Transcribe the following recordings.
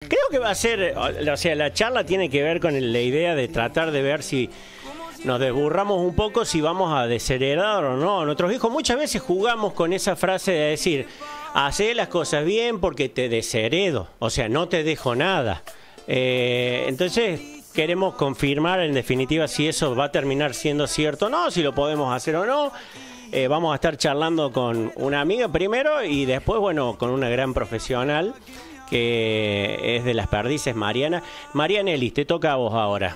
Creo que va a ser, o sea, la charla tiene que ver con la idea de tratar de ver si nos desburramos un poco, si vamos a desheredar o no a nuestros hijos. Muchas veces jugamos con esa frase de decir, hacé las cosas bien porque te desheredo, o sea, no te dejo nada. Entonces queremos confirmar en definitiva si eso va a terminar siendo cierto o no, si lo podemos hacer o no. Vamos a estar charlando con una amiga primero y después, bueno, con una gran profesional que es de las perdices, Mariana. Marianelli, te toca a vos ahora.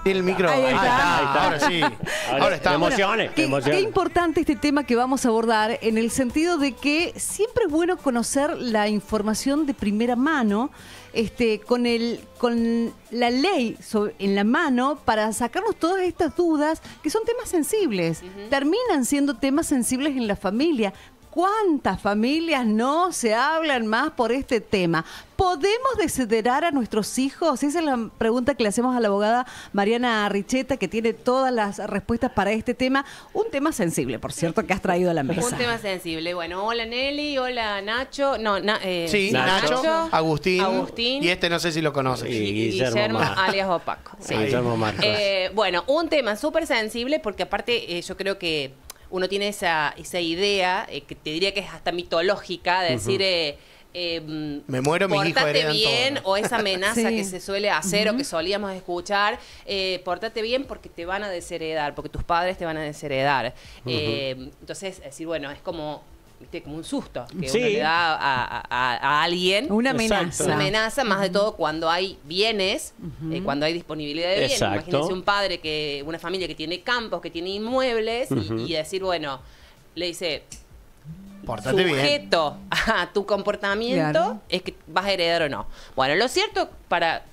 El micro. Ahí está. Ahora sí. Ahora está. Emociones. Qué importante este tema que vamos a abordar, en el sentido de que siempre es bueno conocer la información de primera mano, con la ley en la mano, para sacarnos todas estas dudas que son temas sensibles. Terminan siendo temas sensibles en la familia. ¿Cuántas familias no se hablan más por este tema? ¿Podemos desheredar a nuestros hijos? Esa es la pregunta que le hacemos a la abogada Mariana Richeta, que tiene todas las respuestas para este tema. Un tema sensible, por cierto, que has traído a la mesa. Un tema sensible. Bueno, hola Nelly, hola Nacho. No, sí, Nacho, Agustín. Y no sé si lo conoces. Y Guillermo alias Opaco. Sí. Guillermo Marcos. Bueno, un tema súper sensible porque aparte yo creo que uno tiene esa idea, que te diría que es hasta mitológica, de decir, me muero, mi hijo heredan bien, todo. O esa amenaza que se suele hacer o que solíamos escuchar, pórtate bien porque te van a desheredar, porque tus padres te van a desheredar. Entonces, decir, bueno, es como un susto que uno le da a alguien. Una amenaza. Una amenaza, más de todo cuando hay bienes, cuando hay disponibilidad de bienes. Imagínense un padre, una familia que tiene campos, que tiene inmuebles, y decir, bueno, le dice, pórtate sujeto bien a tu comportamiento, es que vas a heredar o no. Bueno, lo cierto, para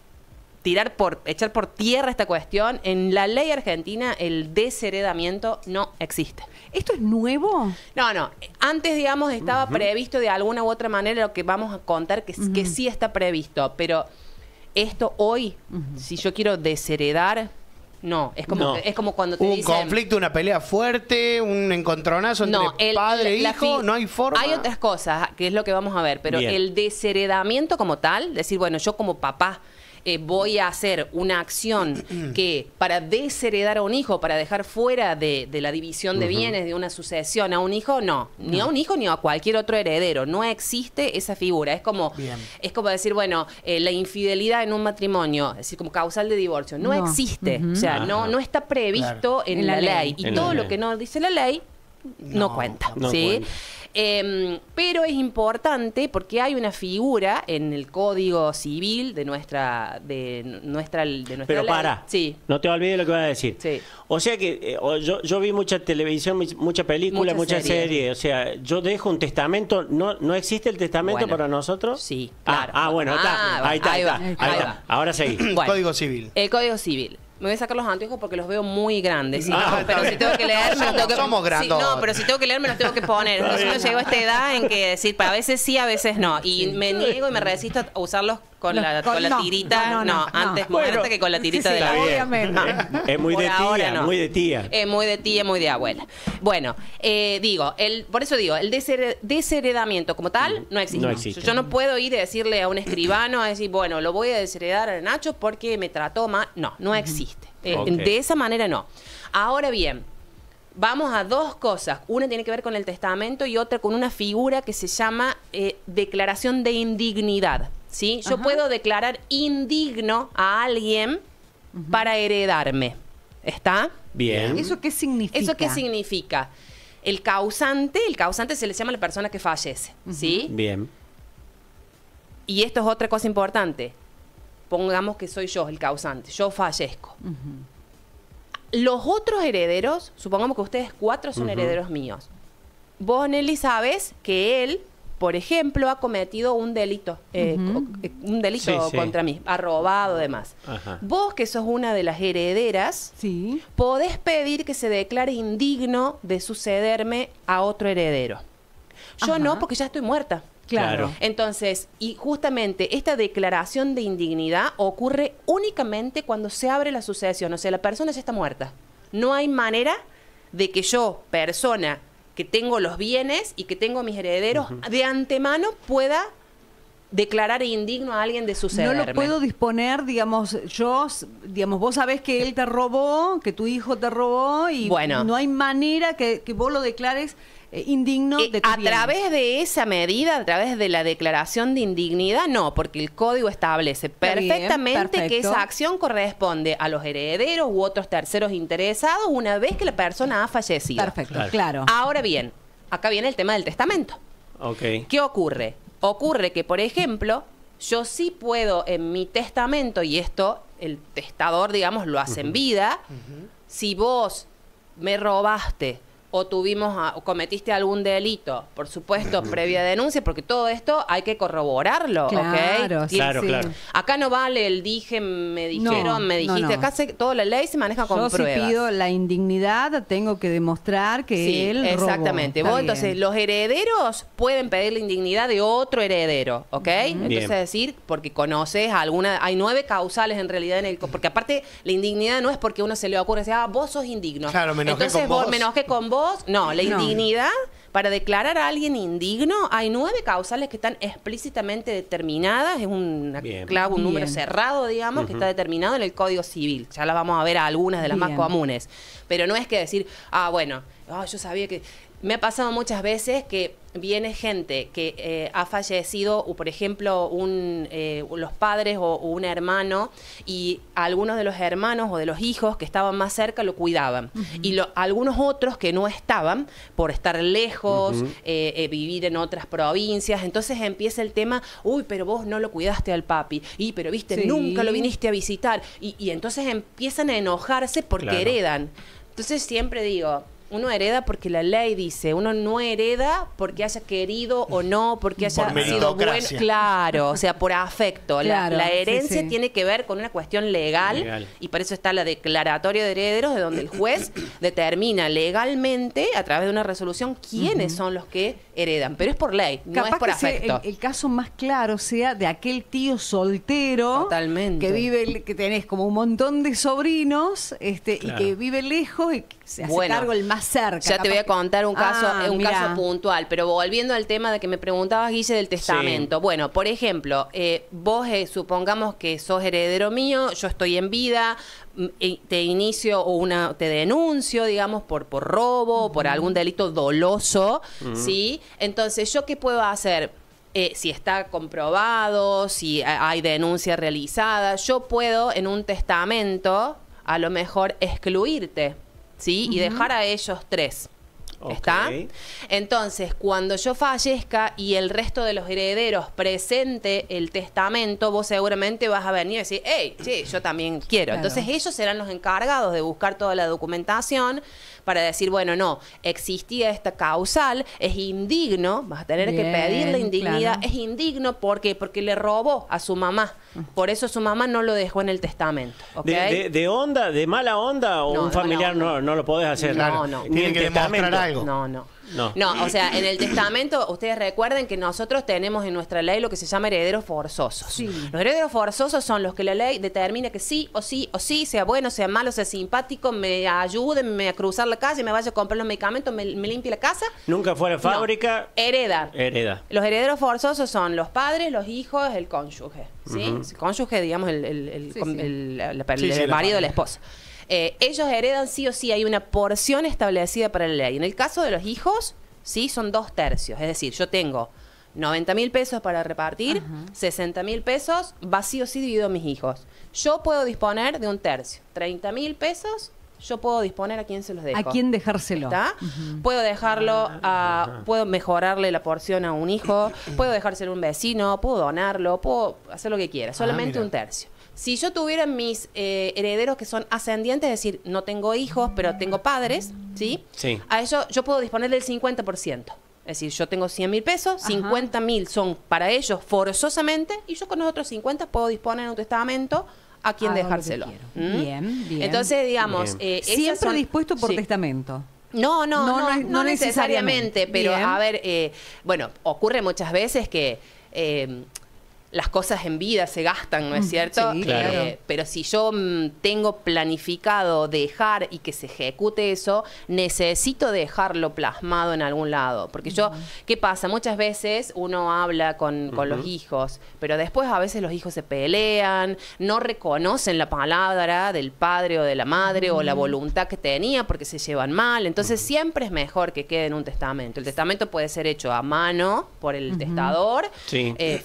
echar por tierra esta cuestión, en la ley argentina el desheredamiento no existe. ¿Esto es nuevo? No. Antes, digamos, estaba previsto de alguna u otra manera, lo que vamos a contar, que sí está previsto. Pero esto hoy, si yo quiero desheredar, no. Es como cuando te dicen... Un conflicto, una pelea fuerte, un encontronazo entre padre e hijo, no hay forma. Hay otras cosas, que es lo que vamos a ver. Pero el desheredamiento como tal, decir, bueno, yo como papá voy a hacer una acción que para desheredar a un hijo, para dejar fuera de la división de bienes, de una sucesión a un hijo, no. Ni a un hijo ni a cualquier otro heredero. No existe esa figura. Es como decir, bueno, la infidelidad en un matrimonio, es decir, como causal de divorcio. No existe. O sea, no está previsto en la ley. Y todo lo que no dice la ley no cuenta. ¿Sí? Pero es importante porque hay una figura en el Código Civil de nuestra Pero ley. para, no te olvides lo que vas a decir. Sí. O sea que yo vi mucha televisión, mucha película, mucha serie. O sea, yo dejo un testamento. ¿No existe el testamento para nosotros? Sí, claro. Ahí está. Ahora seguí. Bueno, Código Civil. El Código Civil. Me voy a sacar los anteojos porque los veo muy grandes. Pero si tengo que leer, me los tengo que... Somos grandes. No, pero si tengo que leer, me los tengo que poner. Entonces uno llegó a esta edad en que decir, a veces sí, a veces no. Y me niego y me resisto a usarlos con la tirita. Antes muerta que con la tirita de la abuela. Obviamente. Es muy de tía, muy de tía. Es muy de tía, muy de abuela. Bueno, por eso digo, el desheredamiento como tal no existe. Yo no puedo ir y decirle a un escribano, a decir, bueno, lo voy a desheredar a Nacho porque me trató mal. No existe. De esa manera no. Ahora bien, vamos a dos cosas. Una tiene que ver con el testamento y otra con una figura que se llama declaración de indignidad. ¿Sí? Yo puedo declarar indigno a alguien para heredarme. ¿Está? Bien. ¿Eso qué significa? ¿Eso qué significa? El causante se le llama a la persona que fallece. ¿Sí? Bien. Y esto es otra cosa importante. Pongamos que soy yo el causante, yo fallezco. Los otros herederos, supongamos que ustedes 4 son herederos míos. Vos, Nelly, sabes que él, por ejemplo, ha cometido un delito, contra mí, ha robado, demás. Vos, que sos una de las herederas, podés pedir que se declare indigno de sucederme a otro heredero. Yo no, porque ya estoy muerta. Claro. Entonces, y justamente esta declaración de indignidad ocurre únicamente cuando se abre la sucesión. O sea, la persona ya está muerta. No hay manera de que yo, persona que tengo los bienes y que tengo mis herederos, de antemano pueda declarar indigno a alguien de sucederme. No lo puedo disponer, digamos, vos sabés que él te robó, que tu hijo te robó y no hay manera que vos lo declares indigno de tu bien. Través de esa medida, a través de la declaración de indignidad, no, porque el código establece perfectamente que esa acción corresponde a los herederos u otros terceros interesados una vez que la persona ha fallecido. Perfecto, claro. Ahora bien, acá viene el tema del testamento. ¿Qué ocurre? Ocurre que, por ejemplo, yo sí puedo en mi testamento, y esto el testador, digamos, lo hace en vida, si vos me robaste o cometiste algún delito, por supuesto, previa denuncia, porque todo esto hay que corroborarlo, claro, ¿ok? Claro. Acá no vale el dije, me dijeron, me dijiste. Acá toda la ley se maneja con pruebas. Yo si pido la indignidad, tengo que demostrar que él robó. Exactamente. Entonces, los herederos pueden pedir la indignidad de otro heredero, ¿ok? Entonces, es decir, porque conoces hay 9 causales en realidad porque aparte la indignidad no es porque uno se le ocurre decir, vos sos indigno. Claro, me enojé entonces con vos. Me enojé con vos. No, la indignidad, para declarar a alguien indigno, hay 9 causales que están explícitamente determinadas. Es un número cerrado, digamos, que está determinado en el Código Civil. Ya las vamos a ver a algunas de las más comunes. Pero no es que decir, yo sabía que... Me ha pasado muchas veces que viene gente que ha fallecido, o por ejemplo, los padres o un hermano, y algunos de los hermanos o de los hijos que estaban más cerca lo cuidaban. Y algunos otros que no estaban, por estar lejos, vivir en otras provincias. Entonces empieza el tema, pero vos no lo cuidaste al papi, pero viste, nunca lo viniste a visitar. Y entonces empiezan a enojarse porque heredan. Entonces siempre digo... Uno hereda porque la ley dice, uno no hereda porque haya querido o no, porque haya sido bueno. Claro, o sea, por afecto. La herencia tiene que ver con una cuestión legal, y por eso está la declaratoria de herederos, de donde el juez determina legalmente, a través de una resolución, quiénes son los que heredan. Pero es por ley, no es por afecto. El caso más claro sea de aquel tío soltero que tenés como un montón de sobrinos y que vive lejos y se hace cargo el más cerca. Ya te voy a contar un caso puntual, pero volviendo al tema de que me preguntabas, Guille, del testamento. Bueno, por ejemplo, vos supongamos que sos heredero mío, yo estoy en vida, te inicio te denuncio, digamos, por robo, por algún delito doloso, ¿sí? Entonces, ¿yo qué puedo hacer? Si está comprobado, si hay denuncia realizada, yo puedo en un testamento a lo mejor excluirte, ¿sí? Y dejar a ellos 3. ¿Está? Entonces, cuando yo fallezca y el resto de los herederos presente el testamento, vos seguramente vas a venir y decir, yo también quiero. Entonces, ellos serán los encargados de buscar toda la documentación para decir, bueno, no, existía esta causal, es indigno, vas a tener que pedir la indignidad, es indigno, ¿por qué? Porque le robó a su mamá. Por eso su mamá no lo dejó en el testamento. ¿Okay? ¿De mala onda o un familiar no lo podés hacer? Claro, no. Tienen que demostrar algo. No, o sea, en el testamento, ustedes recuerden que nosotros tenemos en nuestra ley lo que se llama herederos forzosos. Sí. Los herederos forzosos son los que la ley determina que sí o sí o sí, sea bueno, sea malo, sea simpático, me ayuden a cruzar la calle, me vaya a comprar los medicamentos, me limpie la casa. Nunca fuera fábrica. Hereda. Los herederos forzosos son los padres, los hijos, el cónyuge. ¿Sí? El cónyuge, digamos, el marido de la esposa. Ellos heredan sí o sí, hay una porción establecida para la ley. En el caso de los hijos, sí, son 2/3. Es decir, yo tengo 90.000 pesos para repartir, 60.000 pesos, va sí o sí dividido a mis hijos. Yo puedo disponer de 1/3. 30.000 pesos, yo puedo disponer a quién se los dejo. ¿A quién dejárselo? ¿Está? Puedo dejarlo puedo mejorarle la porción a un hijo, puedo dejárselo a un vecino, puedo donarlo, puedo hacer lo que quiera, solamente 1/3. Si yo tuviera mis herederos que son ascendientes, es decir, no tengo hijos, pero tengo padres, ¿sí? A ellos yo puedo disponer del 50%. Es decir, yo tengo 100.000 pesos, 50.000 son para ellos forzosamente, y yo con los otros 50 puedo disponer en un testamento a quién dejárselo. Bien. Entonces, digamos... siempre dispuesto por testamento. No necesariamente, pero a ver, ocurre muchas veces que... las cosas en vida se gastan, ¿no es cierto? Sí, claro. Pero si yo tengo planificado dejar y que se ejecute eso, necesito dejarlo plasmado en algún lado. Porque yo, ¿qué pasa? Muchas veces uno habla con los hijos, pero después a veces los hijos se pelean, no reconocen la palabra del padre o de la madre o la voluntad que tenía porque se llevan mal. Entonces siempre es mejor que quede en un testamento. El testamento puede ser hecho a mano por el testador,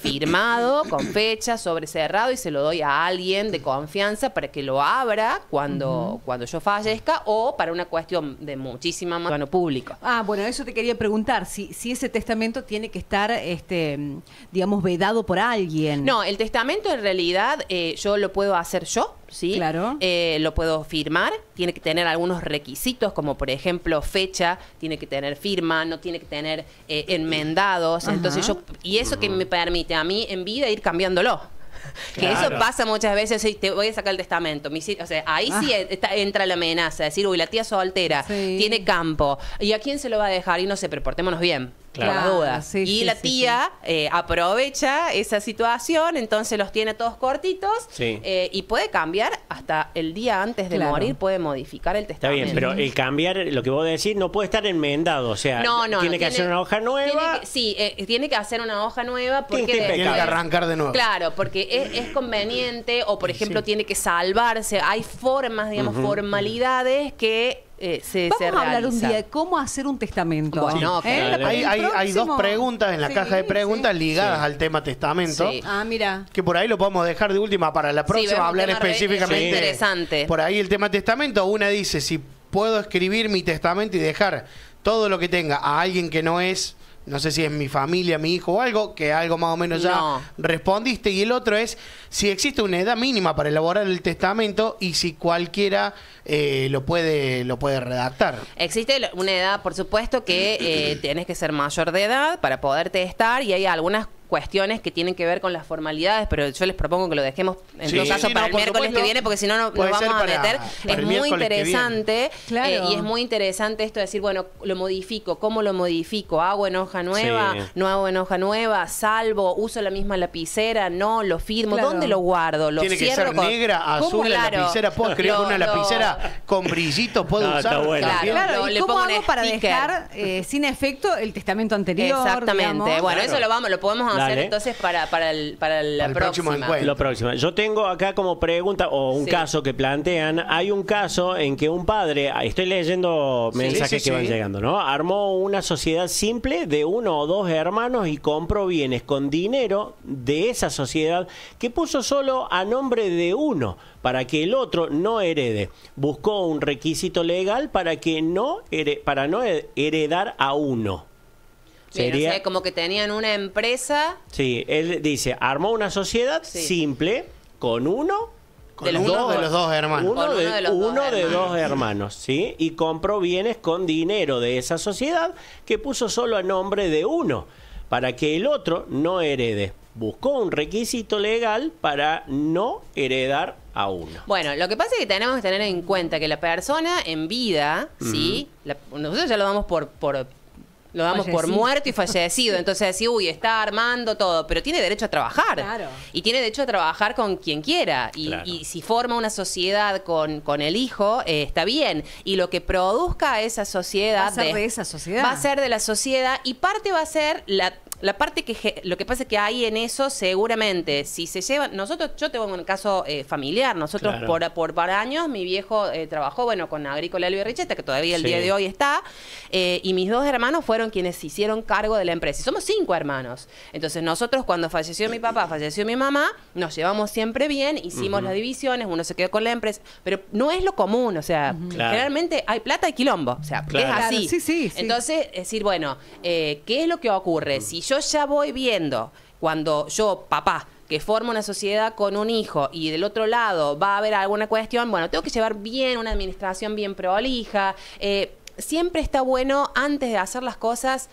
firmado, con fecha, sobrecerrado, y se lo doy a alguien de confianza para que lo abra cuando yo fallezca, o para una cuestión de muchísima mano público. Ah, bueno, eso te quería preguntar, si ese testamento tiene que estar, digamos, vedado por alguien. No, el testamento en realidad yo lo puedo hacer yo. ¿Sí? Claro. Lo puedo firmar, tiene que tener algunos requisitos, como por ejemplo fecha, tiene que tener firma, no tiene que tener enmendados. Entonces y eso que me permite a mí en vida ir cambiándolo. Que eso pasa muchas veces, te voy a sacar el testamento. O sea, ahí sí entra la amenaza, decir, uy, la tía soltera, tiene campo, ¿y a quién se lo va a dejar? Y no sé, pero portémonos bien. Por las dudas. Y la tía aprovecha esa situación, entonces los tiene todos cortitos y puede cambiar hasta el día antes de morir, puede modificar el testamento. Está bien, pero el cambiar, lo que vos decís, no puede estar enmendado, o sea, tiene que hacer una hoja nueva. Tiene que hacer una hoja nueva porque tiene que arrancar de nuevo. Claro, porque es conveniente, o por ejemplo tiene que salvarse. Hay formas, digamos, formalidades que Vamos a hablar un día de cómo hacer un testamento. Bueno, hay dos preguntas en la caja de preguntas ligadas al tema testamento. Ah, mira. Que por ahí lo podemos dejar de última para la próxima, hablar específicamente. Interesante. Por ahí el tema testamento. Una dice, si puedo escribir mi testamento y dejar todo lo que tenga a alguien que no es... No sé si es mi familia, mi hijo o algo, que algo más o menos ya respondiste. Y el otro es si existe una edad mínima para elaborar el testamento y si cualquiera lo puede redactar. Existe una edad, por supuesto, que tienes que ser mayor de edad para poder testar, y hay algunas cuestiones que tienen que ver con las formalidades, pero yo les propongo que lo dejemos en todo caso para el miércoles que viene, porque si no nos vamos a meter. Es muy interesante y es muy interesante esto de decir, bueno, lo modifico, ¿cómo lo modifico? ¿Hago en hoja nueva? ¿No hago en hoja nueva? ¿Salvo? ¿Uso la misma lapicera? ¿No? ¿Lo firmo? ¿Dónde lo guardo? ¿Lo tiene que ser negra, azul la lapicera? ¿Puedo escribir una lapicera con brillitos? ¿Puedo usar? Claro, ¿y cómo hago para dejar sin efecto el testamento anterior? Exactamente. Bueno, eso lo podemos hacer entonces para la próxima. Lo próximo. Yo tengo acá como pregunta o un caso que plantean. Hay un caso en que un padre, estoy leyendo mensajes que van llegando, ¿no? Armó una sociedad simple de 1 o 2 hermanos y compró bienes con dinero de esa sociedad que puso solo a nombre de uno para que el otro no herede. Buscó un requisito legal para no heredar a uno. Bien, o sea, como que tenían una empresa. Sí, él dice, armó una sociedad simple con uno de los dos hermanos. Uno de dos hermanos, ¿sí? Y compró bienes con dinero de esa sociedad que puso solo a nombre de uno para que el otro no herede. Buscó un requisito legal para no heredar a uno. Bueno, lo que pasa es que tenemos que tener en cuenta que la persona en vida, ¿sí? Nosotros ya lo damos por muerto y fallecido. Entonces decir, uy, está armando todo, pero tiene derecho a trabajar. Claro. Y tiene derecho a trabajar con quien quiera. Y si forma una sociedad con el hijo, está bien. Y lo que produzca esa sociedad... Va a ser de esa sociedad. Va a ser de la sociedad, y parte va a ser la parte que... Lo que pasa es que ahí en eso seguramente, si se llevan... Yo tengo un caso familiar. Nosotros por años, mi viejo trabajó, con Agrícola Elvia Richeta, que todavía el día de hoy está, y mis 2 hermanos fueron quienes se hicieron cargo de la empresa. Y somos 5 hermanos. Entonces nosotros, cuando falleció mi papá, falleció mi mamá, nos llevamos siempre bien, hicimos las divisiones, uno se quedó con la empresa, pero no es lo común, o sea, generalmente hay plata y quilombo, o sea, es así. Sí. Entonces, decir, bueno, ¿qué es lo que ocurre? Si yo ya voy viendo, cuando yo, papá, que forma una sociedad con un hijo y del otro lado va a haber alguna cuestión, bueno, tengo que llevar bien una administración bien prolija. Siempre está bueno, antes de hacer las cosas,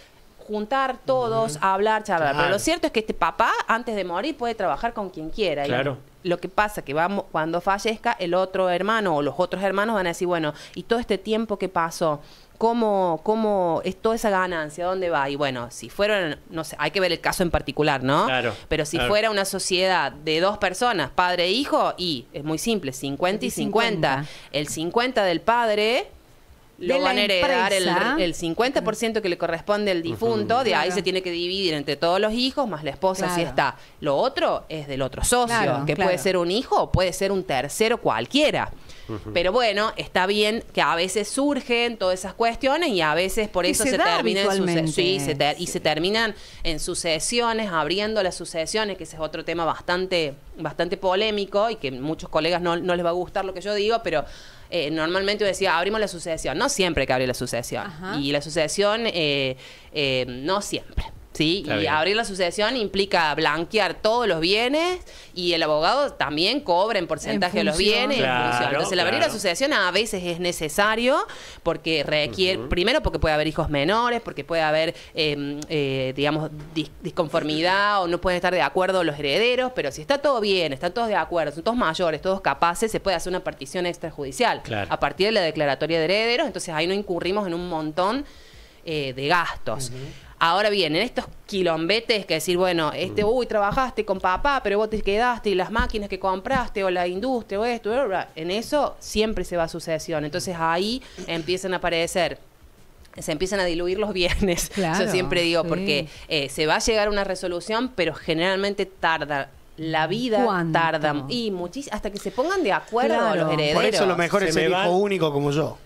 juntar todos, hablar, charlar. Pero lo cierto es que este papá, antes de morir, puede trabajar con quien quiera. Claro. Lo que pasa que cuando fallezca, el otro hermano o los otros hermanos van a decir, bueno, y todo este tiempo que pasó, cómo es toda esa ganancia, dónde va. Y bueno, si fueran, no sé, hay que ver el caso en particular, ¿no? Claro. Pero si fuera una sociedad de 2 personas, padre e hijo, y es muy simple, 50 y 50. El 50 del padre lo van a heredar el 50% que le corresponde al difunto, de ahí se tiene que dividir entre todos los hijos, más la esposa si está. Lo otro es del otro socio, que puede ser un hijo o puede ser un tercero cualquiera. Pero bueno, está bien que a veces surgen todas esas cuestiones y a veces por eso se terminan se terminan en sucesiones, abriendo las sucesiones, que ese es otro tema bastante polémico y que muchos colegas no les va a gustar lo que yo digo, pero normalmente yo decía, abrimos la sucesión. No siempre hay que abrir la sucesión. Y la sucesión no siempre. ¿Sí? Y abrir la sucesión implica blanquear todos los bienes y el abogado también cobra en porcentaje de los bienes. Entonces, el abrir la sucesión a veces es necesario porque requiere, primero porque puede haber hijos menores, porque puede haber, digamos, disconformidad o no pueden estar de acuerdo los herederos, pero si está todo bien, están todos de acuerdo, son todos mayores, todos capaces, se puede hacer una partición extrajudicial a partir de la declaratoria de herederos. Entonces, ahí no incurrimos en un montón de gastos. Ahora bien, en estos quilombetes que decir, bueno, trabajaste con papá, pero vos te quedaste y las máquinas que compraste o la industria o esto, en eso siempre se va a sucesión. Entonces ahí empiezan a aparecer, se empiezan a diluir los bienes. Yo siempre digo, porque se va a llegar a una resolución, pero generalmente tarda. La vida tarda y muchísimo hasta que se pongan de acuerdo los herederos. Por eso lo mejor es el hijo único como yo.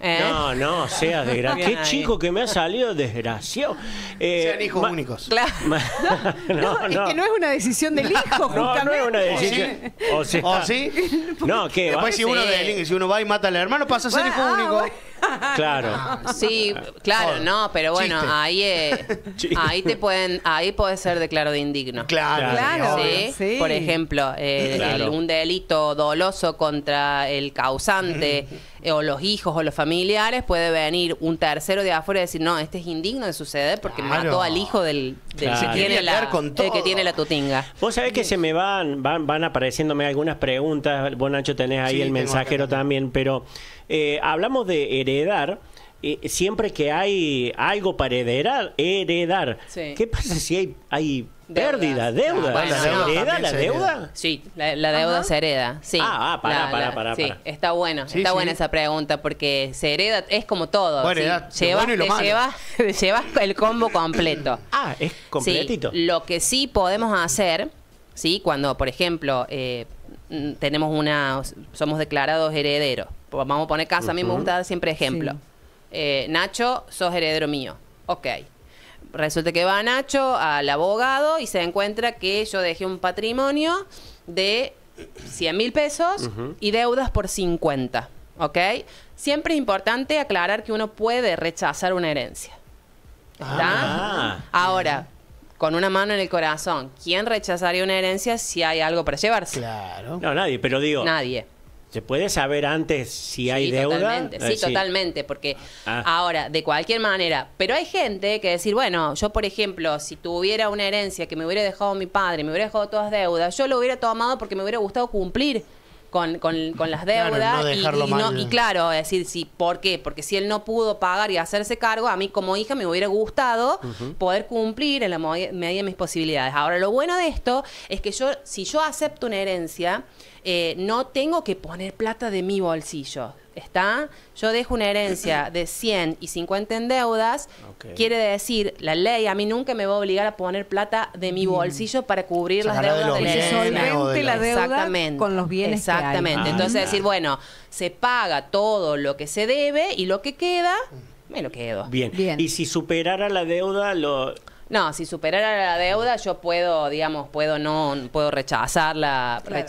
No, seas desgraciado. Qué chico que me ha salido desgraciado. Sean hijos únicos. Claro. Es que no es una decisión del hijo, no es una decisión. ¿O sí? No, ¿qué? Después si uno va y mata al hermano pasa a ser hijo único. Claro. Sí, claro, no, pero bueno, ahí puede ser declarado indigno. Claro. ¿Sí? Por ejemplo, un delito doloso contra el causante o los hijos o los familiares, puede venir un tercero de afuera y decir, no, este es indigno de suceder porque mató al hijo del que tiene la tutinga. Vos sabés que se me van apareciéndome algunas preguntas. Vos, Nacho, tenés ahí el mensajero también, pero hablamos de heredar. Siempre que hay algo para heredar, ¿qué pasa si hay pérdida, deuda? ¿Se hereda la deuda? Sí, la deuda se hereda. Sí. Para. Sí, está buena esa pregunta porque se hereda, es como todo. Bueno, llevas el combo completo. Es completito. Sí, lo que sí podemos hacer, ¿sí? Cuando, por ejemplo, somos declarados herederos. Vamos a poner caso, a mí me gusta dar siempre ejemplo. Nacho, sos heredero mío. Ok. Resulta que va Nacho al abogado y se encuentra que yo dejé un patrimonio de 100.000 pesos y deudas por 50. ¿Ok? Siempre es importante aclarar que uno puede rechazar una herencia. ¿Está? Ahora, con una mano en el corazón, ¿quién rechazaría una herencia si hay algo para llevarse? Claro. No, nadie, pero digo... Nadie. ¿Se puede saber antes si hay deuda? Totalmente, totalmente, porque ahora, de cualquier manera, pero hay gente que decir, bueno, yo por ejemplo, si tuviera una herencia que me hubiera dejado mi padre, me hubiera dejado todas deudas, yo lo hubiera tomado porque me hubiera gustado cumplir con las deudas y claro, es decir, ¿por qué? Porque si él no pudo pagar y hacerse cargo, a mí como hija me hubiera gustado poder cumplir en la medida de mis posibilidades. Ahora, lo bueno de esto es que si yo acepto una herencia, no tengo que poner plata de mi bolsillo. ¿Está? Yo dejo una herencia de 100 y 50 en deudas. Quiere decir, la ley a mí nunca me va a obligar a poner plata de mi bolsillo para cubrir las deudas de la herencia. La deuda con los bienes. Exactamente. Entonces decir, bueno, se paga todo lo que se debe y lo que queda, me lo quedo. Bien. Y si superara la deuda, No, si superara la deuda, yo puedo rechazarla, perder,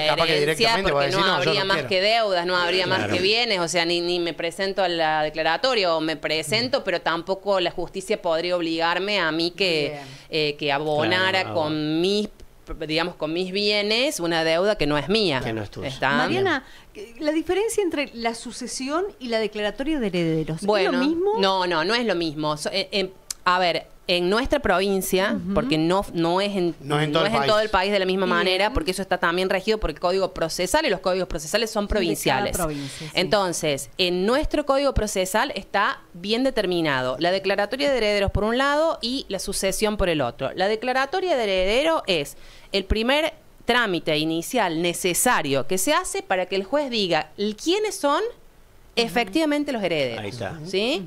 capaz que directamente porque no habría más que deudas, no habría más que bienes, o sea, ni me presento a la declaratoria o me presento, pero tampoco la justicia podría obligarme a mí que abonara con mis bienes una deuda que no es mía. Que no es tuya. Mariana, la diferencia entre la sucesión y la declaratoria de herederos, bueno, ¿es lo mismo? No es lo mismo. A ver, En nuestra provincia, porque no es en todo el país de la misma manera, porque eso está también regido por el Código Procesal y los códigos procesales son provinciales. Provincia, Entonces, en nuestro Código Procesal está bien determinado la declaratoria de herederos por un lado y la sucesión por el otro. La declaratoria de heredero es el primer trámite inicial necesario que se hace para que el juez diga quiénes son efectivamente los herederos. Ahí está. ¿Sí?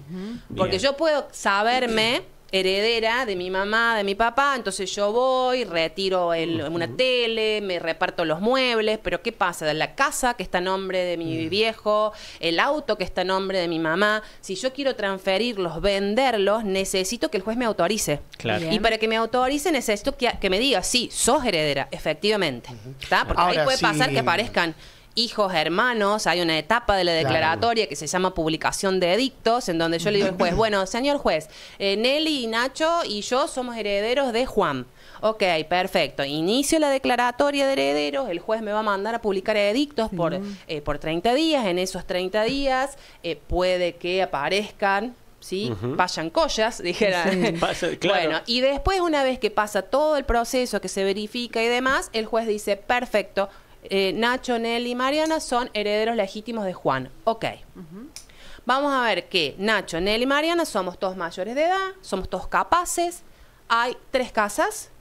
Porque yo puedo saberme heredera de mi mamá, de mi papá, entonces yo voy, retiro una tele, me reparto los muebles, pero ¿qué pasa? De la casa que está a nombre de mi viejo, el auto que está a nombre de mi mamá, si yo quiero transferirlos, venderlos, necesito que el juez me autorice. Claro. Y para que me autorice necesito que me diga, sí, sos heredera, efectivamente. ¿Está? Porque ahora, ahí puede pasar que aparezcan hijos, hermanos, hay una etapa de la declaratoria que se llama publicación de edictos, en donde yo le digo al juez, bueno, señor juez, Nelly, Nacho y yo somos herederos de Juan. Ok, perfecto. Inicio la declaratoria de herederos, el juez me va a mandar a publicar edictos por 30 días. En esos 30 días puede que aparezcan, ¿sí? Vayan collas, dijera. Sí. Claro. Bueno, y después, una vez que pasa todo el proceso, que se verifica y demás, el juez dice, perfecto, Nacho, Nelly y Mariana son herederos legítimos de Juan. Ok. Vamos a ver que Nacho, Nelly y Mariana somos todos mayores de edad, somos todos capaces, hay 3 casas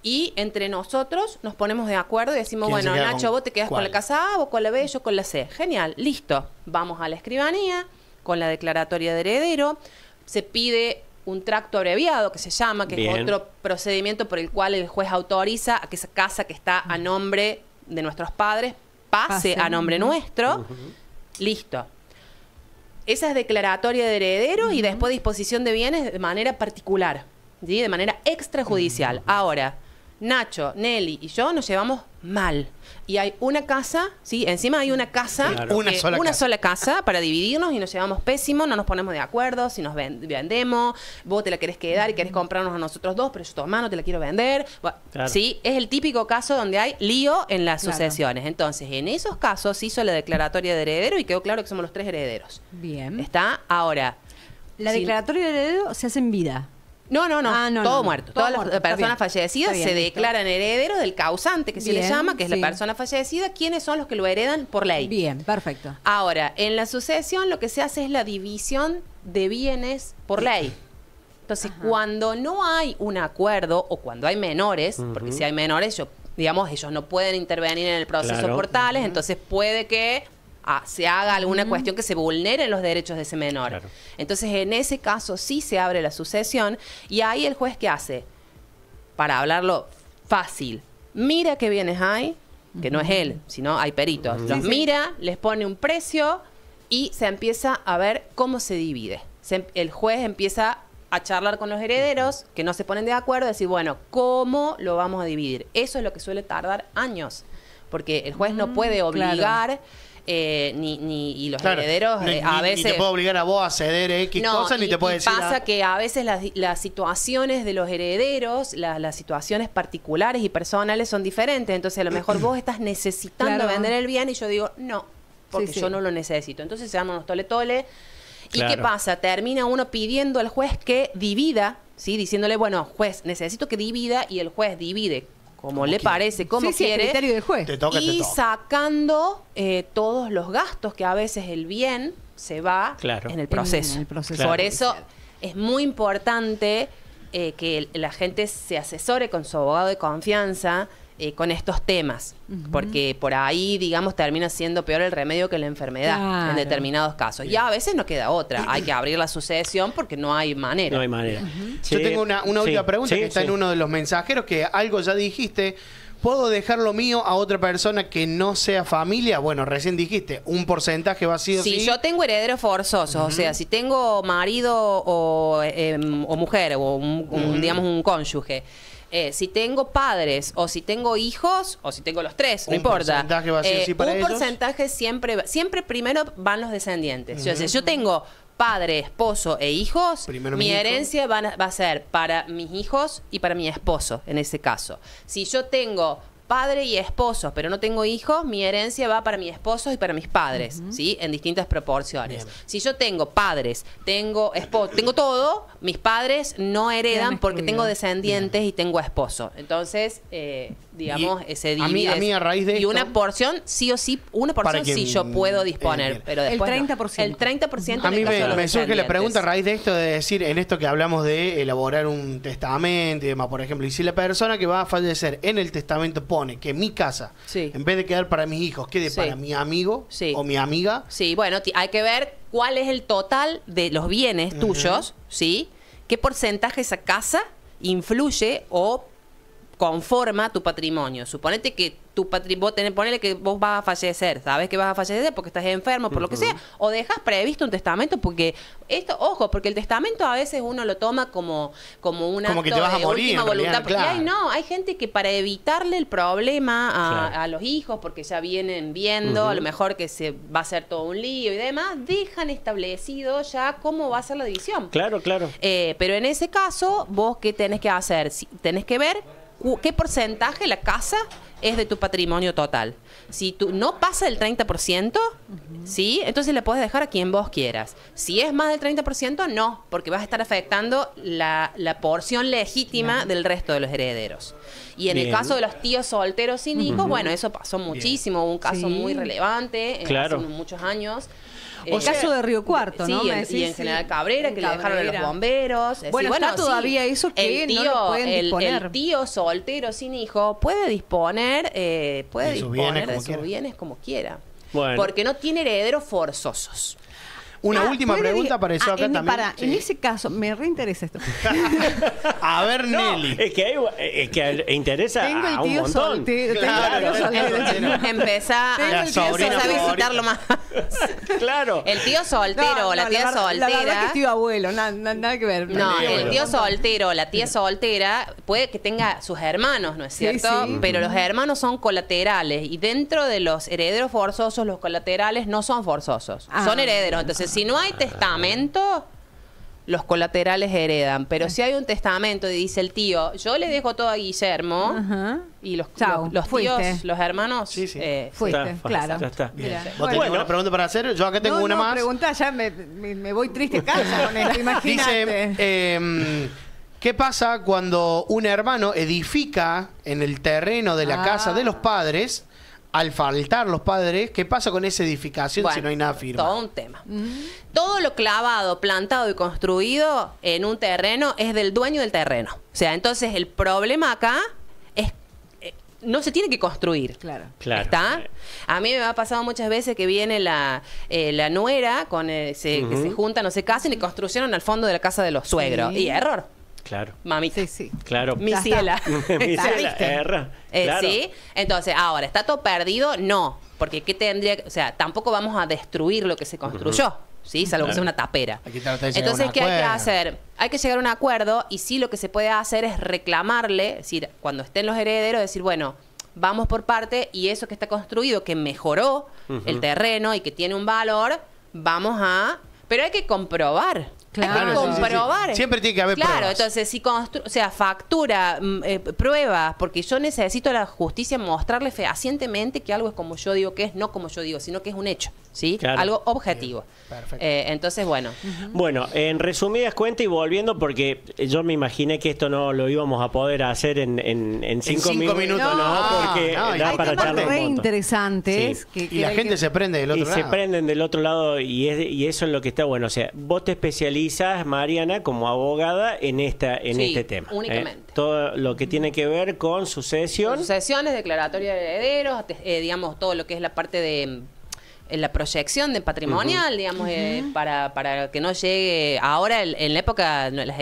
y entre nosotros nos ponemos de acuerdo y decimos, bueno, Nacho, vos te quedas con la casa A, vos con la B, yo con la C. Genial, listo. Vamos a la escribanía con la declaratoria de heredero, se pide un tracto abreviado que se llama, que es otro procedimiento por el cual el juez autoriza a que esa casa que está a nombre de nuestros padres pase a nombre nuestro. Listo. Esa es declaratoria de heredero y después disposición de bienes de manera particular, ¿sí? De manera extrajudicial. Ahora, Nacho, Nelly y yo nos llevamos mal. Y hay una casa, ¿sí? Encima hay una casa, una sola casa para dividirnos y nos llevamos pésimo, no nos ponemos de acuerdo, si nos vendemos, vos te la querés quedar y querés comprarnos a nosotros dos, pero yo tu hermano te la quiero vender. Bueno, ¿sí? Es el típico caso donde hay lío en las sucesiones. Entonces, en esos casos se hizo la declaratoria de heredero y quedó claro que somos los 3 herederos. Bien. ¿Está? Ahora, la declaratoria de heredero se hace en vida. No, todo muerto. Todas las personas fallecidas se declaran herederos del causante, que se le llama, que es la persona fallecida. ¿Quiénes son los que lo heredan por ley? Bien, perfecto. Ahora, en la sucesión lo que se hace es la división de bienes por ley. Entonces, cuando no hay un acuerdo o cuando hay menores, porque si hay menores, ellos no pueden intervenir en el proceso por tales, entonces puede que se haga alguna cuestión que se vulneren los derechos de ese menor. Claro. Entonces, en ese caso sí se abre la sucesión y ahí el juez, ¿qué hace? Para hablarlo fácil, mira qué bienes hay, que no es él, sino hay peritos. Los mira, les pone un precio y se empieza a ver cómo se divide. El juez empieza a charlar con los herederos que no se ponen de acuerdo, decir, bueno, ¿cómo lo vamos a dividir? Eso es lo que suele tardar años, porque el juez no puede obligar... y los herederos a veces... Ni te puede obligar a vos a ceder X cosas, ni te puede decir... pasa que a veces las situaciones de los herederos, las situaciones particulares y personales son diferentes. Entonces, a lo mejor vos estás necesitando vender el bien y yo digo, no, porque yo no lo necesito. Entonces, se llaman unos tole-tole. ¿Y qué pasa? Termina uno pidiendo al juez que divida, ¿sí? Diciéndole, bueno, juez, necesito que divida, y el juez divide como le parece, como quiere, criterio del juez. Y sacando todos los gastos que a veces el bien se va en el proceso. Por eso es muy importante que la gente se asesore con su abogado de confianza con estos temas, porque por ahí, digamos, termina siendo peor el remedio que la enfermedad en determinados casos. Y a veces no queda otra, hay que abrir la sucesión porque no hay manera. No hay manera. Yo tengo una última pregunta que está en uno de los mensajeros, que algo ya dijiste. ¿Puedo dejar lo mío a otra persona que no sea familia? Bueno, recién dijiste, un porcentaje vacío. Si yo tengo herederos forzosos, o sea, si tengo marido o mujer, o digamos un cónyuge, si tengo padres, o si tengo hijos, o si tengo los 3, no importa. Un porcentaje vacío para ellos. Un porcentaje siempre primero van los descendientes. O sea, si yo tengo padre, esposo e hijos, mi herencia va a ser para mis hijos y para mi esposo, en ese caso. Si yo tengo padre y esposo, pero no tengo hijos, mi herencia va para mi esposo y para mis padres, ¿sí? En distintas proporciones. Bien. Si yo tengo padres, tengo esposo, tengo todo, mis padres no heredan porque tengo descendientes y tengo esposo. Entonces, digamos, se divide. A mí a raíz de y una porción, sí o sí, una porción sí yo puedo disponer, pero después el 30%. No. El 30% a mí me surge la pregunta a raíz de esto, de decir, en esto que hablamos de elaborar un testamento y demás, por ejemplo, y si la persona que va a fallecer en el testamento pone que mi casa, en vez de quedar para mis hijos, quede para mi amigo o mi amiga. Sí, bueno, hay que ver cuál es el total de los bienes tuyos, ¿sí? ¿Qué porcentaje esa casa influye o conforma tu patrimonio? Suponete que tu patrimonio, ponele que vos vas a fallecer, sabes que vas a fallecer porque estás enfermo, por lo que sea, o dejas previsto un testamento, porque esto, ojo, porque el testamento a veces uno lo toma como un acto que te vas a morir, última voluntad, porque claro. hay gente que para evitarle el problema a los hijos, porque ya vienen viendo, a lo mejor que se va a hacer todo un lío y demás, dejan establecido ya cómo va a ser la división. Claro. Pero en ese caso, vos ¿qué tenés que hacer? Tenés que ver qué porcentaje la casa es de tu patrimonio total. Si tú no pasa el 30%, ¿sí? Entonces le puedes dejar a quien vos quieras. Si es más del 30%, no, porque vas a estar afectando la porción legítima del resto de los herederos. Y en el caso de los tíos solteros sin hijos, bueno, eso pasó muchísimo, un caso muy relevante hace muchos años. El caso de Río Cuarto, ¿no? Y en General Cabrera, que le dejaron a los bomberos. Bueno, está todavía eso que no lo pueden disponer. El tío soltero sin hijo puede disponer, de sus bienes como quiera. Bueno. Porque no tiene herederos forzosos. Una última pregunta apareció acá también. En ese caso, me reinteresa esto. A ver, Nelly. Es que interesa a un montón. Soltero, Empezá a visitarlo más. Claro. El tío soltero, la tía soltera. La verdad que es tío abuelo, nada que ver. No, el tío soltero, la tía soltera, puede que tenga sus hermanos, ¿no es cierto? Sí. Pero los hermanos son colaterales. Y dentro de los herederos forzosos, los colaterales no son forzosos. Son herederos. Entonces, si no hay testamento, los colaterales heredan. Pero si hay un testamento y dice el tío, yo le dejo todo a Guillermo, y los tíos, los hermanos, fuiste, claro. Ya está. ¿Vos tenés una pregunta para hacer? Yo acá tengo una más. Pregunta, ya me voy triste a casa con esto, imagínate. Dice, ¿qué pasa cuando un hermano edifica en el terreno de la casa de los padres? Al faltar los padres, ¿qué pasa con esa edificación si no hay nada firme? Todo un tema. Todo lo clavado, plantado y construido en un terreno es del dueño del terreno. O sea, entonces el problema acá es no se tiene que construir. Claro. ¿Está? A mí me ha pasado muchas veces que viene la nuera, que se juntan o se casan y construyeron al fondo de la casa de los suegros. Y error. Claro. Mamita. Sí. Claro. Mi ciela. Mi ciela, claro. ¿Sí? Entonces, ahora, ¿está todo perdido? No. Porque ¿qué tendría que...? O sea, tampoco vamos a destruir lo que se construyó. ¿Sí? Salvo que sea una tapera. Entonces, ¿qué hay que hacer? Hay que llegar a un acuerdo y sí lo que se puede hacer es reclamarle, es decir, cuando estén los herederos, decir, bueno, vamos por parte y eso que está construido, que mejoró el terreno y que tiene un valor, vamos a... Pero hay que comprobar. Claro, hay que comprobar. Sí. Siempre tiene que haber pruebas. Claro, entonces si factura, pruebas, porque yo necesito a la justicia mostrarle fehacientemente que algo es como yo digo que es, no como yo digo, sino que es un hecho, ¿sí? Claro. Algo objetivo. Perfecto. Entonces, bueno. Bueno, en resumidas cuentas y volviendo, porque yo me imaginé que esto no lo íbamos a poder hacer en 5 minutos. No, porque da hay para temas charlar re un montón. interesantes. Sí. Y la gente se prende del otro lado. Y se prenden del otro lado y eso es lo que está bueno. O sea, vos te especializás, Mariana, como abogada en este tema. Únicamente. Todo lo que tiene que ver con sucesión. Sucesiones, declaratoria de herederos, digamos, todo lo que es la parte de... la proyección de patrimonial, digamos, para que no llegue... Ahora, en la época, las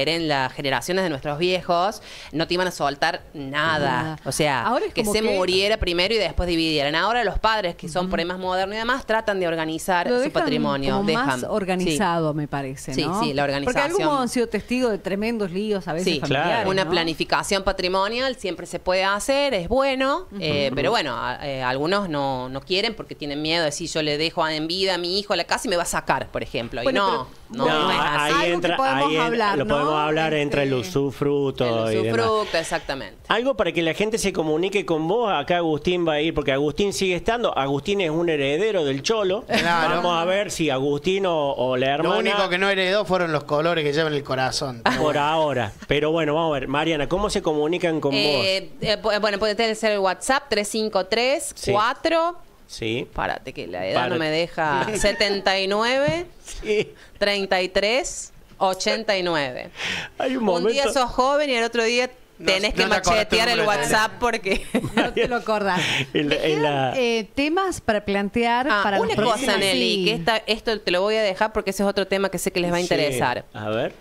generaciones de nuestros viejos no te iban a soltar nada. O sea, ahora es que como se muriera primero y después dividieran. Ahora los padres, que son por ahí más modernos y demás, tratan de organizar su patrimonio. Como más organizado, me parece, ¿no? Sí, la organización. Porque algunos han sido testigos de tremendos líos a veces familiares, claro. Una ¿no? planificación patrimonial siempre se puede hacer, es bueno, pero bueno, algunos no quieren porque tienen miedo de decir yo le dejo en vida a mi hijo a la casa y me va a sacar, por ejemplo. Bueno, y no es así. ahí Algo que entra, podemos hablar, lo ¿no? podemos hablar entre el usufructo El y demás. usufructo, exactamente. Algo para que la gente se comunique con vos. Acá Agustín va a ir, porque Agustín sigue estando. Agustín es un heredero del Cholo. Claro. Vamos a ver si Agustín o la hermana. Lo único que no heredó fueron los colores que lleva en el corazón. Por ahora. Pero bueno, vamos a ver. Mariana, ¿cómo se comunican con vos? Bueno, puede ser el WhatsApp 353 Sí. 4. Sí. Párate, que la edad no me deja. 79 Sí. 33 89. Hay un Un momento. día sos joven y el otro día tenés que no te acordaste machetear el el número de WhatsApp porque... No te lo acordás. En la- ¿Te en la- quedan, temas para plantear para una los próximos? cosa, Nelly, Sí. que esto te lo voy a dejar porque ese es otro tema que sé que les va a interesar. Sí. A ver.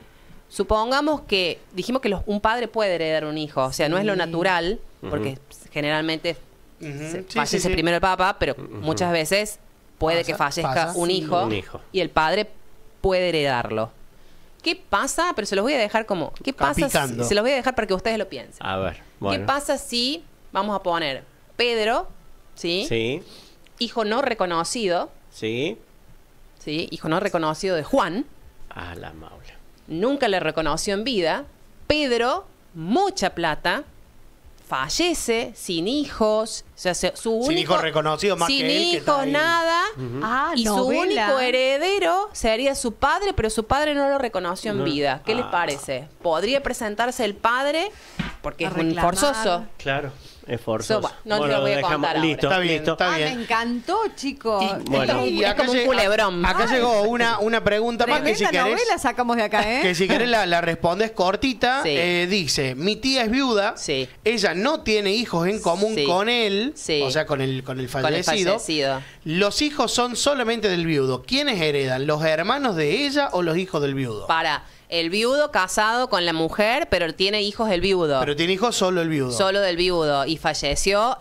Supongamos que dijimos que un padre puede heredar un hijo, o sea, no es lo natural, porque generalmente Sí, fallece sí, sí. primero el papá, pero muchas veces puede que fallezca pasa, un sí. hijo Un hijo. y el padre puede heredarlo. ¿Qué pasa? Pero se los voy a dejar como, ¿qué Está pasa? picando. Se los voy a dejar para que ustedes lo piensen. A ver. Bueno. ¿Qué pasa si vamos a poner Pedro, ¿sí? Sí. Hijo no reconocido, Sí. ¿sí? Hijo no reconocido de Juan, A la maula. nunca le reconoció en vida. Pedro, mucha plata, fallece sin hijos, o sea, su único, Sin hijos reconocidos más sin que él, que está hijos, ahí. nada. Ah, Y su novela. único heredero sería su padre, pero su padre no lo reconoció en No. vida. ¿Qué les Ah. parece? ¿Podría presentarse el padre? Porque A es un reclamar. forzoso. Claro. Es forzoso. So, no te lo voy a contar ahora. Listo, Está bien, listo. está Ah, bien. me encantó, chicos. Bueno. Es como un llega- culebrón. Acá llegó una pregunta más que si Tremenda querés, novela sacamos de acá, ¿eh? que si querés la respondes cortita. Sí. Dice, mi tía es viuda, Sí. ella no tiene hijos en común Sí. con él, Sí. o sea, con el Con el fallecido. fallecido. Los hijos son solamente del viudo. ¿Quiénes heredan? ¿Los hermanos de ella o los hijos del viudo? Para el viudo casado con la mujer, pero tiene hijos el viudo. Pero tiene hijos solo el viudo. Solo del viudo. Y falleció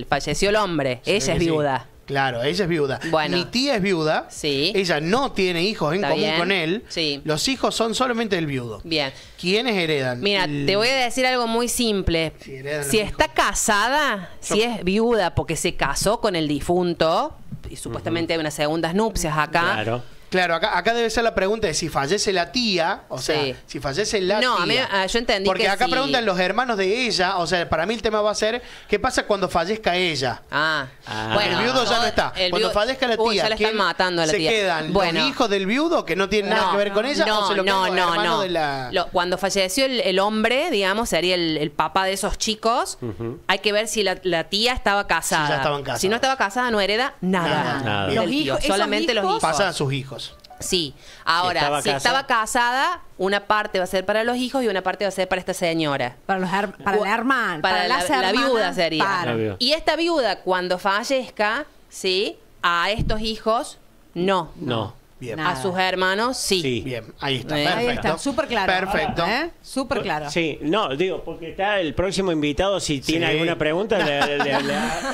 falleció el hombre. Sí, Ella es sí. viuda. Claro, ella es viuda. Bueno. Mi tía es viuda. Sí. Ella no tiene hijos en Está común bien. con él. Sí. Los hijos son solamente del viudo. Bien. ¿Quiénes heredan? Mira, te voy a decir algo muy simple. Si heredan Si los está casada, si es viuda porque se casó con el difunto, y supuestamente hay unas segundas nupcias acá. Claro. Claro, acá debe ser la pregunta de si fallece la tía, o sea, Sí. si fallece la No, tía. yo entendí Porque que acá sí. preguntan los hermanos de ella, o sea, para mí el tema va a ser, ¿qué pasa cuando fallezca ella? Ah, Porque el viudo ya no está. el Cuando viudo- fallezca la tía, Uy, ya la están ¿quién matando a la se tía. quedan Bueno. los hijos del viudo que no tienen nada que ver con ella o se lo quedan los hermanos de la... Cuando falleció el hombre, digamos, sería el papá de esos chicos, hay que ver si la tía estaba casada. Si ya estaban casados. Si no estaba casada, no hereda nada. Nada. del Los tío, hijos- esos solamente los hijos hijos. Pasan a sus hijos. Sí. Ahora, si estaba casada, una parte va a ser para los hijos y una parte va a ser para esta señora. Para la hermana. Para la hermanas, viuda sería. para. La viuda. Y esta viuda, cuando fallezca, ¿sí? A estos hijos, no. No. Bien. Nada. A sus hermanos, sí. Sí. Bien, ahí está, Ahí perfecto. Ahí está, súper claro. Perfecto. Súper claro. Sí, no, digo, porque está el próximo invitado, si tiene Sí. alguna pregunta, le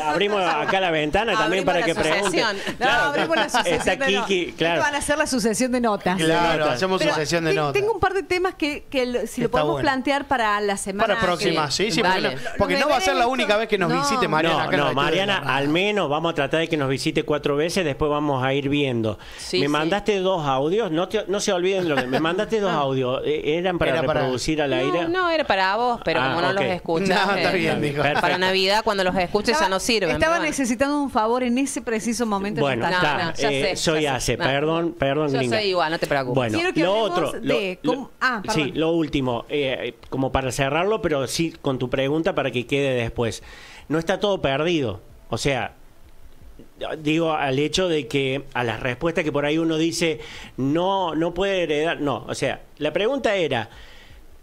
abrimos acá la ventana también Abrimos para la que pregunte. sucesión. No, abrimos la sucesión Está de notas. Kiki, claro. Van a hacer la sucesión de notas. Claro, notas. hacemos Pero sucesión de notas. Tengo un par de temas que si lo Está podemos bueno. plantear para la semana. Para próxima, sí, sí, Vale. porque no va a ser la única vez que nos No. visite Mariana. No, acá en no, el estudio de Mariana, la radio. al menos vamos a tratar de que nos visite 4 veces, después vamos a ir viendo. Sí, me sí. mandaste 2 audios, no se olviden lo que me mandaste 2 audios, eran para Era para- reproducir al aire. No, era para vos, pero Ah, como no ok. los escuchas. No, está bien, dijo. Perfecto. Para Navidad, cuando los escuches ya no sirven. Estaba pero bueno. necesitando un favor en ese preciso momento. Bueno, no No, está. no, ya sé, soy ya sé. Ace, No. perdón, Yo gringa. soy igual, no te preocupes. Bueno, Quiero que lo hablemos otro, de cómo- perdón. sí, lo último, como para cerrarlo, pero sí con tu pregunta para que quede después. No está todo perdido, o sea, digo al hecho de que a las respuestas que por ahí uno dice no puede heredar, no, o sea, la pregunta era,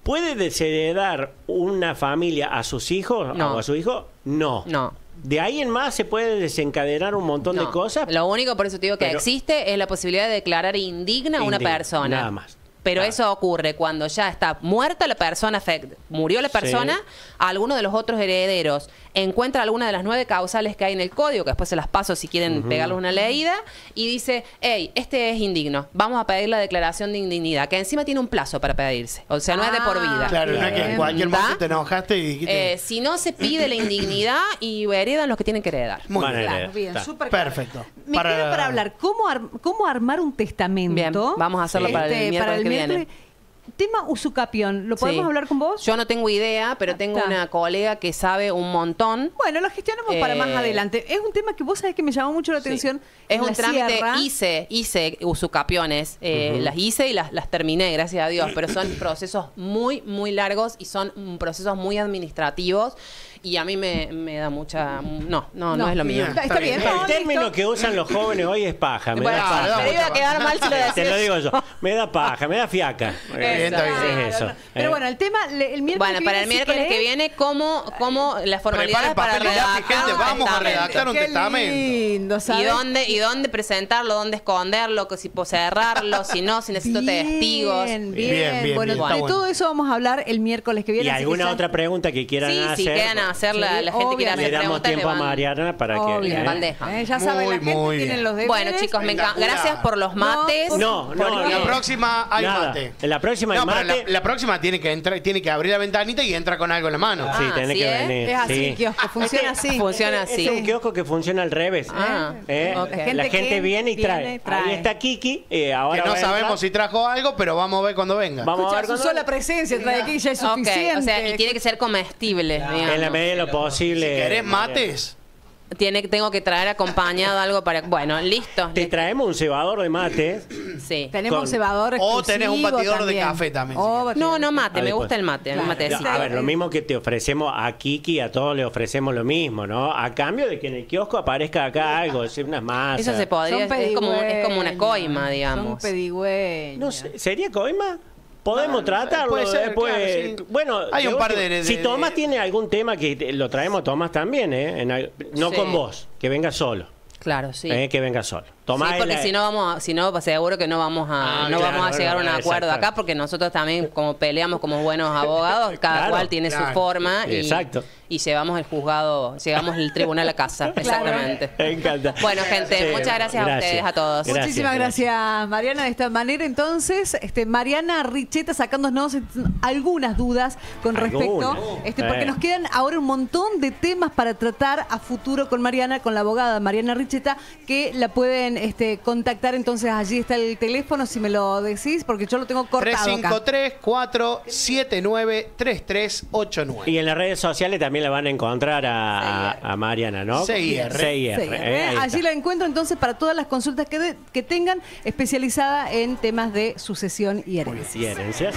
¿puede desheredar una familia a sus hijos No. o a su hijo? No. No. De ahí en más se puede desencadenar un montón de No. cosas. Lo único, por eso te digo que Pero- existe, es la posibilidad de declarar indigna a una Indigna, persona. Nada más. Pero eso ocurre cuando ya está muerta la persona, murió la persona, alguno de los otros herederos encuentra alguna de las 9 causales que hay en el código, que después se las paso si quieren pegarle una leída, y dice, hey, este es indigno, vamos a pedir la declaración de indignidad, que encima tiene un plazo para pedirse, o sea, no es de por vida. Claro, no es que en cualquier momento te enojaste y dijiste... si no, se pide la indignidad y heredan los que tienen que heredar. Muy bien. Claro, bien, súper claro. Perfecto. Me queda para hablar cómo armar un testamento. Bien, vamos a hacerlo para el miércoles que viene. Tema usucapión, ¿lo podemos hablar con vos? Yo no tengo idea, pero tengo una colega que sabe un montón. Bueno, lo gestionamos para más adelante. Es un tema que vos sabés que me llamó mucho la atención. Es un trámite, hice usucapiones, las hice y las terminé, gracias a Dios, pero son procesos muy, muy largos y son procesos muy administrativos. Y a mí me da mucha... No es lo mío. Está bien. El término que usan los jóvenes hoy es paja. Me da paja. Me iba a quedar mal si lo decías. Te lo digo yo. Me da paja, me da fiaca. Es eso. Pero bueno, el tema, el miércoles bueno, para el miércoles que viene, ¿cómo la formalidad para redactar? Gente, vamos a redactar un testamento. Lindo, ¿sabes? ¿Y dónde presentarlo? ¿Dónde esconderlo? Si puedo cerrarlo, si no, si necesito testigos. Bien. Bueno, de todo eso vamos a hablar el miércoles que viene. ¿Y alguna otra pregunta que quieran hacer? Sí, quieran hacer la gente quiere hacer preguntas. Le damos tiempo a Mariana para que... bandeja. Ya saben, la gente tiene los deberes. Bueno, chicos, gracias por los mates. La próxima hay mate. En la próxima hay mate. La próxima tiene que abrir la ventanita y entra con algo en la mano. Sí, tiene que venir. Es así el kiosco, funciona así. Funciona así. Es un kiosco que funciona al revés. La gente viene y trae. Ahí está Kiki. Ahora que no sabemos si trajo algo, pero vamos a ver cuando venga. Vamos a ver su sola presencia trae aquí ya es suficiente. O sea, y tiene que ser comestible. En la medida de lo posible. Si querés mates... Tengo que traer acompañado algo para... Bueno, listo. Te traemos un cebador de mate. Sí. Tenemos cebador exclusivo. O tenés un batidor de café también. No, mate. Me gusta el mate. Claro. A ver, lo mismo que te ofrecemos a Kiki, a todos le ofrecemos lo mismo, ¿no? A cambio de que en el kiosco aparezca acá algo, decir unas masas. Eso se podría... Es como una coima, digamos. Son pedigüeños. No sé, ¿sería coima? Podemos tratarlo. Puede ser, después. Claro, sí. Bueno, hay un par de... Si Tomás tiene algún tema que lo traemos Tomás también, no con vos, que venga solo. Claro, sí. Que venga solo. Tomás sí, porque si no, seguro que no vamos a llegar a un acuerdo acá, porque nosotros también, como peleamos como buenos abogados, cada cual tiene su forma y llevamos el juzgado, llegamos el tribunal a casa. Exactamente. Me encanta. Bueno, gente, muchas gracias a ustedes, a todos. Muchísimas gracias, Mariana. De esta manera, entonces, Mariana Richeta sacándonos algunas dudas con respecto, porque nos quedan ahora un montón de temas para tratar a futuro con Mariana, con la abogada Mariana Richeta, que la pueden contactar. Entonces allí está el teléfono, si me lo decís, porque yo lo tengo cortado 353-479-3389. Y en las redes sociales también la van a encontrar a Mariana, ¿no? CIR. Allí la encuentro entonces para todas las consultas que tengan, especializada en temas de sucesión y herencias.